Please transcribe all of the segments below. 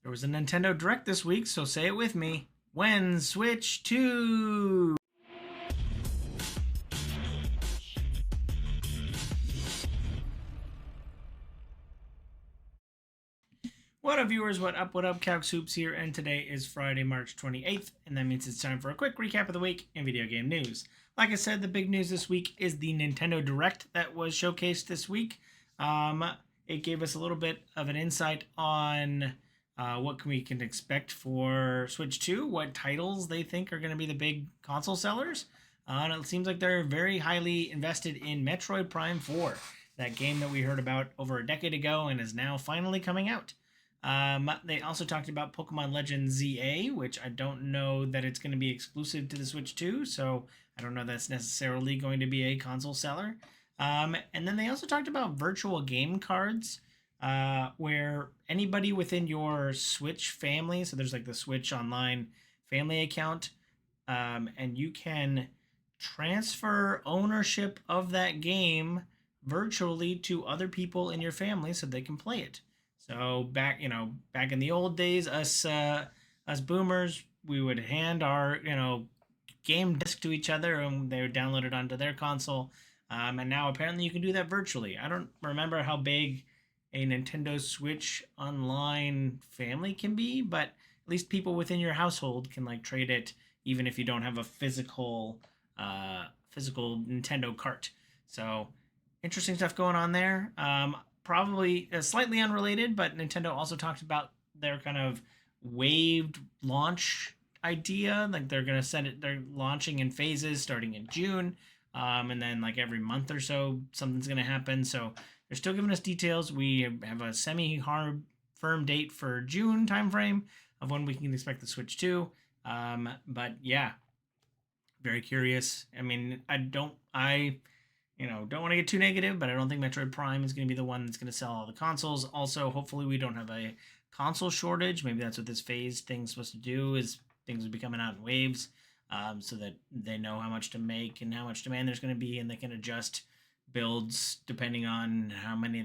There was a Nintendo Direct this week, so say it with me. When Switch 2? What up, viewers? What up? What up? Calc Soups here, and today is Friday, March 28th, and that means it's time for a quick recap of the week in video game news. Like I said, the big news this week is the Nintendo Direct that was showcased this week. It gave us a little bit of an insight on what we can expect for Switch 2, what titles they think are going to be the big console sellers. And it seems like they're very highly invested in Metroid Prime 4, that game that we heard about over a decade ago and is now finally coming out. They also talked about Pokemon Legends ZA, which I don't know that it's going to be exclusive to the Switch 2, so I don't know that's necessarily going to be a console seller. And then they also talked about virtual game cards, where anybody within your Switch family, so there's like the Switch Online family account, and you can transfer ownership of that game virtually to other people in your family so they can play it. So back in the old days, us boomers, we would hand our game disc to each other, and they would download it onto their console. And now apparently you can do that virtually. I don't remember how big a Nintendo Switch Online family can be, but at least people within your household can like trade it, even if you don't have a physical Nintendo cart. So interesting stuff going on there. Probably slightly unrelated, but Nintendo also talked about their kind of waved launch idea. Like they're gonna send it, they're launching in phases starting in June, and then like every month or so something's gonna happen. So they're still giving us details. We have a semi-hard firm date for June timeframe of when we can expect the Switch 2. But yeah, very curious. I mean, don't want to get too negative, but I don't think Metroid Prime is going to be the one that's going to sell all the consoles. Also, hopefully we don't have a console shortage. Maybe that's what this phase thing's supposed to do, is things will be coming out in waves, so that they know how much to make and how much demand there's going to be, and they can adjust builds depending on how many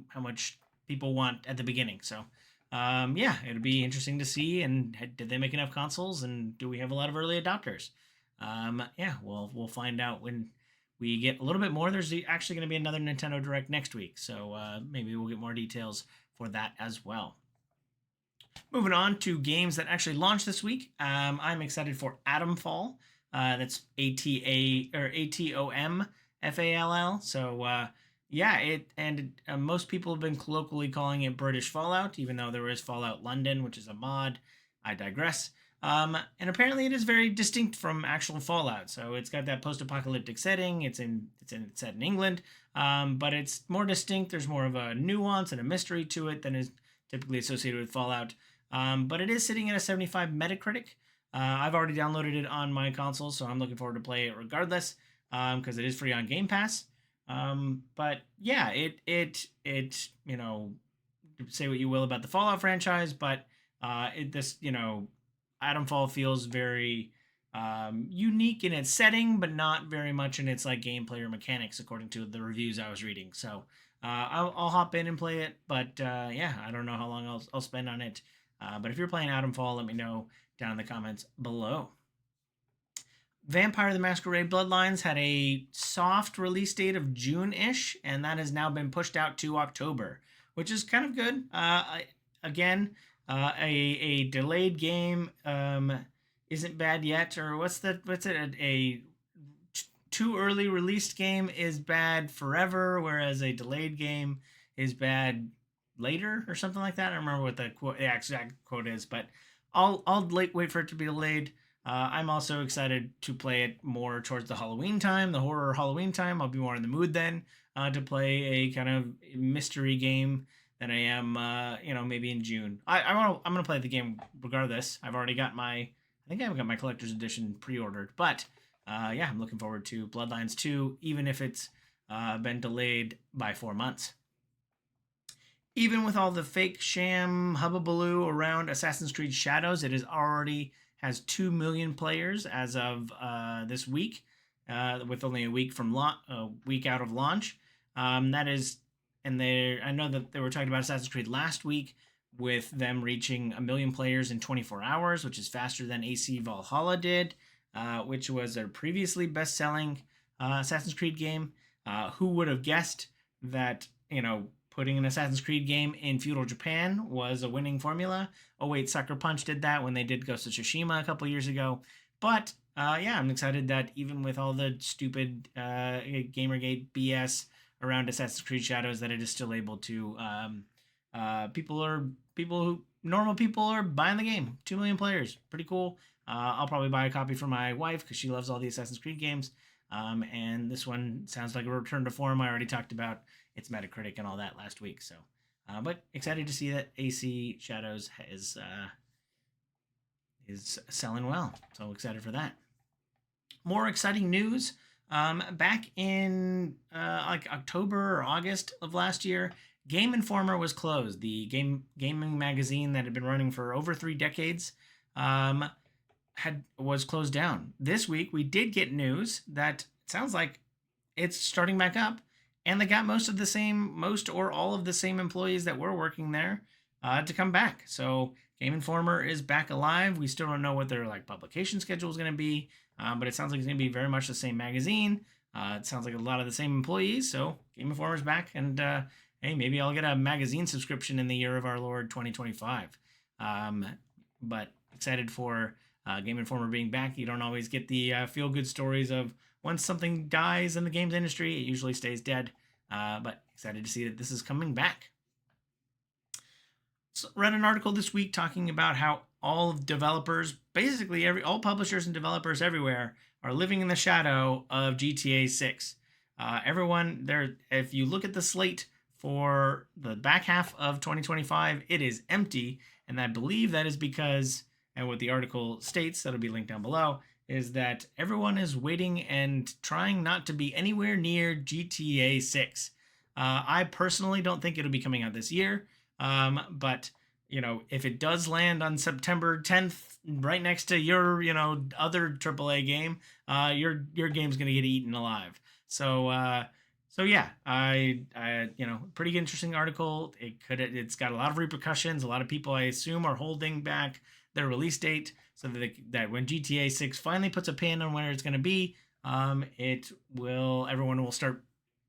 how much people want at the beginning. So, yeah, it'll be interesting to see. And did they make enough consoles? And do we have a lot of early adopters? Yeah, we'll find out when we get a little bit more. There's actually going to be another Nintendo Direct next week, so maybe we'll get more details for that as well. Moving on to games that actually launched this week, I'm excited for Atomfall. That's Atomfall. So yeah, most people have been colloquially calling it British Fallout, even though there is Fallout London, which is a mod. I digress. And apparently it is very distinct from actual Fallout. So it's got that post-apocalyptic setting. It's set in England, but it's more distinct. There's more of a nuance and a mystery to it than is typically associated with Fallout. But it is sitting at a 75 Metacritic. I've already downloaded it on my console, so I'm looking forward to play it regardless, because it is free on Game Pass. But yeah, it say what you will about the Fallout franchise, but Atomfall feels very unique in its setting, but not very much in its like gameplay or mechanics, according to the reviews I was reading. So I'll hop in and play it, but yeah, I don't know how long I'll spend on it. But if you're playing Atomfall, let me know down in the comments below. Vampire the Masquerade Bloodlines had a soft release date of June-ish, and that has now been pushed out to October, which is kind of good. Again, a delayed game isn't bad yet, or what's it? A too early released game is bad forever, whereas a delayed game is bad later, or something like that. I don't remember what the exact quote is, but I'll wait for it to be delayed. I'm also excited to play it more towards the Halloween time, the horror Halloween time. I'll be more in the mood then to play a kind of mystery game than I am, maybe in June. I'm gonna play the game regardless. I've got my collector's edition pre-ordered, but yeah, I'm looking forward to Bloodlines 2, even if it's been delayed by 4 months. Even with all the fake sham hubbubaloo around Assassin's Creed Shadows, it already has 2 million players as of this week, with only a week out of launch. That is, I know that they were talking about Assassin's Creed last week, with them reaching 1 million players in 24 hours, which is faster than AC Valhalla did, which was a previously best-selling Assassin's Creed game. Who would have guessed that, putting an Assassin's Creed game in feudal Japan was a winning formula? Oh wait, Sucker Punch did that when they did Ghost of Tsushima a couple years ago. But yeah, I'm excited that even with all the stupid Gamergate BS around Assassin's Creed Shadows, that it is still able to. Normal people are buying the game. 2 million players, pretty cool. I'll probably buy a copy for my wife because she loves all the Assassin's Creed games. And this one sounds like a return to form. I already talked about its Metacritic and all that last week. So, but excited to see that AC Shadows is selling well. So excited for that. More exciting news. Back in like October or August of last year, Game Informer was closed. The gaming magazine that had been running for over 3 decades was closed down. This week we did get news that it sounds like it's starting back up, and they got most or all of the same employees that were working there to come back. So Game Informer is back alive. We still don't know what their publication schedule is going to be, but it sounds like it's going to be very much the same magazine. It sounds like a lot of the same employees. So Game Informer's back, and hey, maybe I'll get a magazine subscription in the year of our Lord 2025. But excited for Game Informer being back. You don't always get the feel-good stories of once something dies in the games industry, it usually stays dead. But excited to see that this is coming back. So read an article this week talking about how all developers, basically all publishers and developers everywhere, are living in the shadow of GTA 6. Everyone there, if you look at the slate for the back half of 2025, it is empty, and I believe that is because, and what the article states, that'll be linked down below, is that everyone is waiting and trying not to be anywhere near GTA 6. I personally don't think it'll be coming out this year, but if it does land on September 10th, right next to your other AAA game, your game's gonna get eaten alive. So yeah, I pretty interesting article. It's got a lot of repercussions. A lot of people, I assume, are holding back their release date so that when GTA 6 finally puts a pin on where it's going to be, everyone will start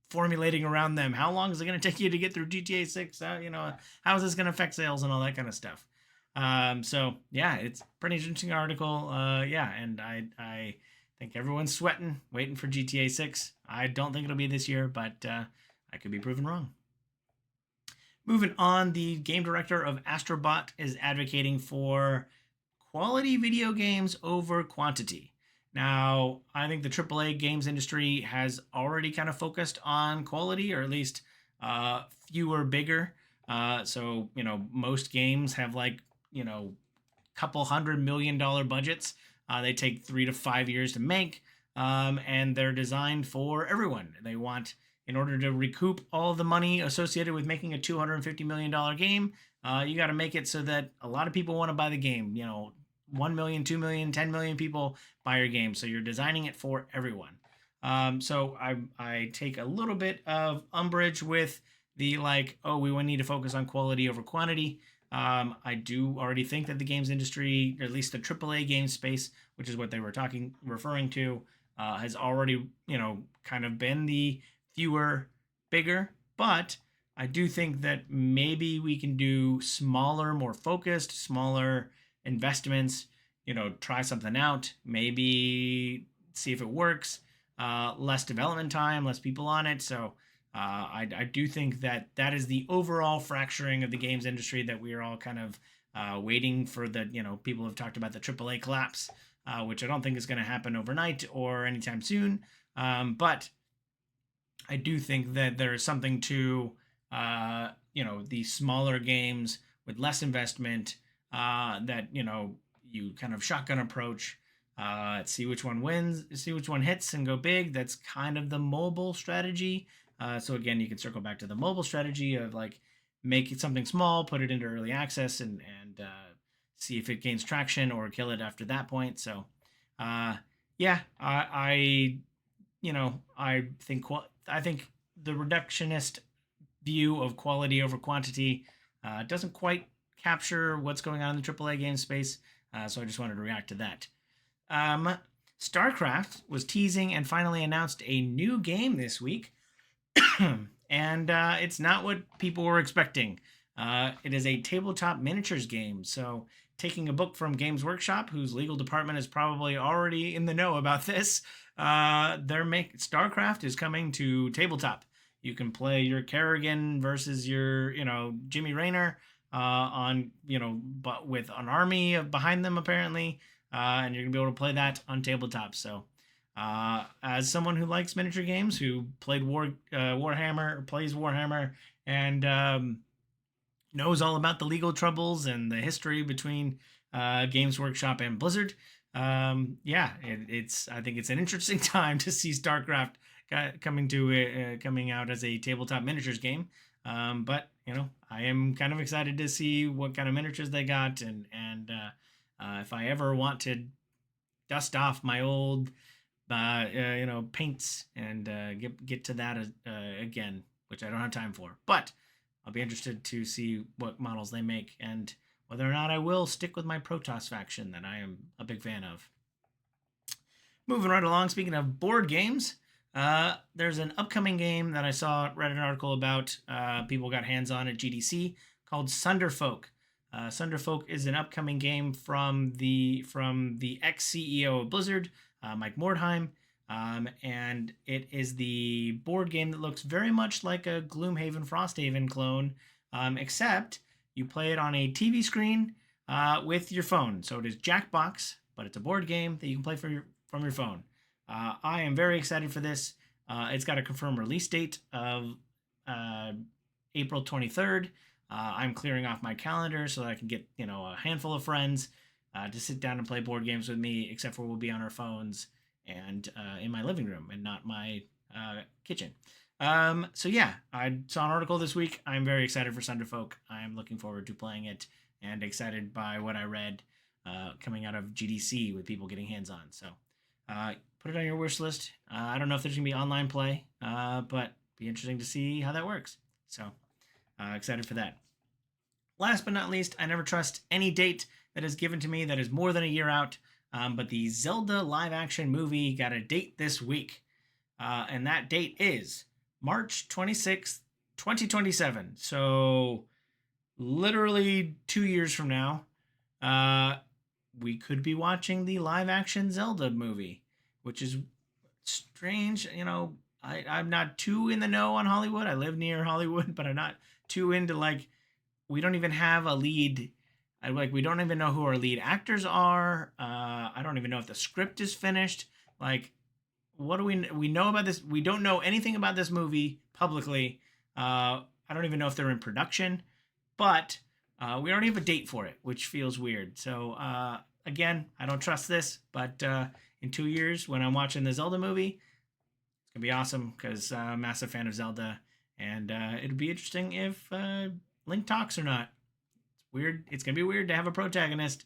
formulating around them. How long is it going to take you to get through GTA 6? How is this going to affect sales and all that kind of stuff? So yeah, it's a pretty interesting article. And I think everyone's sweating, waiting for GTA 6. I don't think it'll be this year, but I could be proven wrong. Moving on, the game director of Astrobot is advocating for quality video games over quantity. Now, I think the AAA games industry has already kind of focused on quality, or at least fewer, bigger. So, most games have couple $100 million budgets. They take 3 to 5 years to make, and they're designed for everyone. They want, in order to recoup all the money associated with making a $250 million game, you got to make it so that a lot of people want to buy the game. 1 million, 2 million, 10 million people buy your game. So you're designing it for everyone. So I take a little bit of umbrage with the we need to focus on quality over quantity. I do already think that the games industry, or at least the AAA game space, which is what they were referring to, has already, kind of been the fewer, bigger. But I do think that maybe we can do smaller, more focused, smaller investments, try something out, maybe see if it works, less development time, less people on it. So I do think that is the overall fracturing of the games industry that we are all kind of waiting for. People have talked about the AAA collapse, which I don't think is going to happen overnight or anytime soon. But I do think that there is something to, the smaller games with less investment, that, you kind of shotgun approach, see which one wins, see which one hits and go big. That's kind of the mobile strategy. So again, you can circle back to the mobile strategy of make it something small, put it into early access, and see if it gains traction or kill it after that point. So, yeah, I think the reductionist view of quality over quantity doesn't quite capture what's going on in the AAA game space. So I just wanted to react to that. StarCraft was teasing and finally announced a new game this week. And it's not what people were expecting. It is a tabletop miniatures game. So, taking a book from Games Workshop, whose legal department is probably already in the know about this, StarCraft is coming to tabletop. You can play your Kerrigan versus your, Jimmy Rayner but with an army behind them apparently, and you're gonna be able to play that on tabletop. So, as someone who likes miniature games, who played Warhammer, plays Warhammer, and knows all about the legal troubles and the history between Games Workshop and Blizzard, I think it's an interesting time to see StarCraft coming out as a tabletop miniatures game. But I am kind of excited to see what kind of miniatures they got, and if I ever want to dust off my old paints and get to that again, which I don't have time for. But I'll be interested to see what models they make and whether or not I will stick with my Protoss faction that I am a big fan of. Moving right along, speaking of board games, there's an upcoming game that I read an article about, people got hands on at GDC, called Sunderfolk. Sunderfolk is an upcoming game from the ex-CEO of Blizzard, Mike Mordheim, and it is the board game that looks very much like a Gloomhaven Frosthaven clone, except you play it on a TV screen with your phone. So it is Jackbox, but it's a board game that you can play from your phone. I am very excited for this. It's got a confirmed release date of April 23rd. I'm clearing off my calendar so that I can get a handful of friends to sit down and play board games with me, except for we'll be on our phones and in my living room and not my kitchen. So yeah, I saw an article this week. I'm very excited for Sunderfolk. I'm looking forward to playing it and excited by what I read coming out of GDC with people getting hands-on. So put it on your wish list. I don't know if there's going to be online play, but be interesting to see how that works. So excited for that. Last but not least, I never trust any date that is given to me that is more than a year out. But the Zelda live-action movie got a date this week. And that date is March 26th, 2027. So literally 2 years from now, we could be watching the live-action Zelda movie, which is strange. I'm not too in the know on Hollywood. I live near Hollywood, but I'm not too into, we don't even have a lead. We don't even know who our lead actors are. I don't even know if the script is finished. What do we know about this? We don't know anything about this movie publicly. I don't even know if they're in production, but we already have a date for it, which feels weird. So again, I don't trust this, but in 2 years when I'm watching the Zelda movie, it's gonna be awesome because I'm a massive fan of Zelda, and it'll be interesting if Link talks or not. Weird. It's gonna be weird to have a protagonist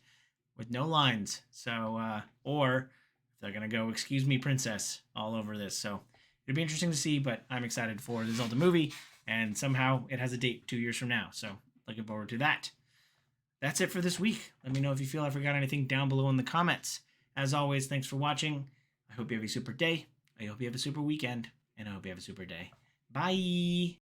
with no lines. So, or if they're gonna go "Excuse me, princess" all over this. So it'll be interesting to see. But I'm excited for the Zelda movie, and somehow it has a date 2 years from now. So looking forward to that. That's it for this week. Let me know if you feel I forgot anything down below in the comments. As always, thanks for watching. I hope you have a super day. I hope you have a super weekend, and I hope you have a super day. Bye.